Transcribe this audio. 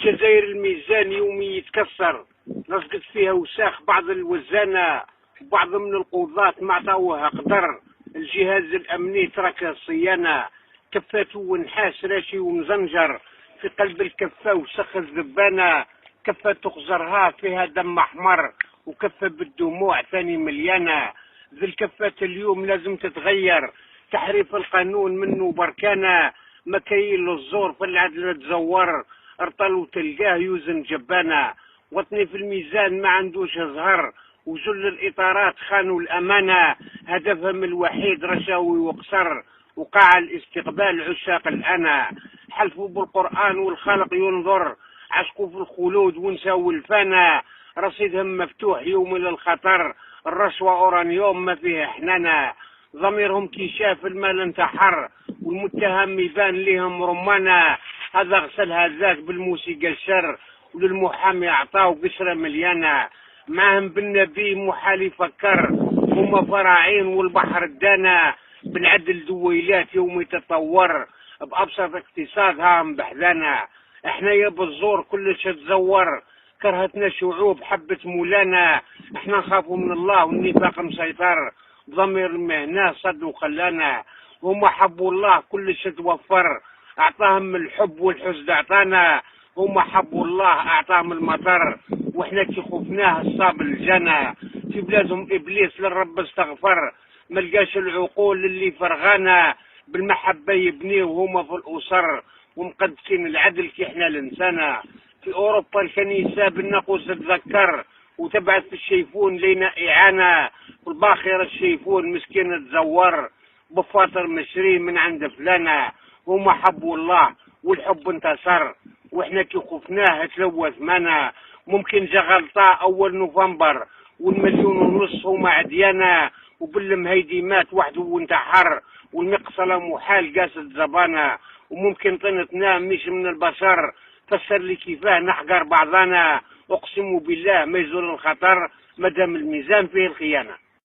الجزائر الميزان يومي يتكسر، لصقت فيها وساخ بعض الوزانة، بعض من القضاة ما عطاوها قدر، الجهاز الأمني ترك الصيانة، كفاته ونحاس راشي ومزنجر، في قلب الكفة وسخ الذبانة، كفة تخزرها فيها دم أحمر، وكفة بالدموع ثاني مليانة. ذي الكفات اليوم لازم تتغير، تحريف القانون منه بركانة، مكاييل الزور في العدل تزور، ارطل وتلقاه يوزن جبانة، وطني في الميزان ما عندوش زهر، وجل الإطارات خانوا الأمانة، هدفهم الوحيد رشاوي وقصر، وقع الاستقبال عشاق الأنا، حلفوا بالقرآن والخلق ينظر، عشقوا في الخلود ونساو الفنا، رصيدهم مفتوح يوم للخطر، الرشوة أورانيوم ما فيه حنانة، ضميرهم كي شاف المال انتحر، والمتهم يبان ليهم رمانة، هذا غسل هذاك بالموسيقى الشر، وللمحامي أعطاه قشرة مليانة، معهم بالنبي محال يفكر، هم فراعين والبحر الدانا، بالعدل دويلات يوم يتطور، بأبسط اقتصاد هام بحذانا، احنا يا بالزور كلش تزور، كرهتنا شعوب حبة مولانا، احنا نخافوا من الله والنفاق مسيطر، ضمير المهنة صد وخلانا، هم حبوا الله كلش توفر، اعطاهم الحب والحسد اعطانا، هم حبوا الله اعطاهم المطر، واحنا كي خفناه الصاب الجنة، في بلادهم ابليس للرب استغفر، ملقاش العقول اللي فرغانا، بالمحبة يبنيه هما في الاسر، ومقدسين العدل كي احنا الانسانة، في اوروبا الكنيسة بالناقوس تذكر، وتبعث الشيفون لينا اعانة، والباخرة الشيفون مسكين تزور، بفاطر مشري من عند فلانة، هما حبوا الله والحب انتصر، واحنا كي خفناه تلوث منا، ممكن جا غلطة اول نوفمبر، والمليون ونص هما عديانة، وبالمهيدي مات وحده وانتحر، والمقصلة محال قاست زبانة، وممكن طنتنا مش من البشر، فسر لي كيفاه نحقر بعضنا، اقسم بالله ما يزول الخطر مدام الميزان فيه الخيانة.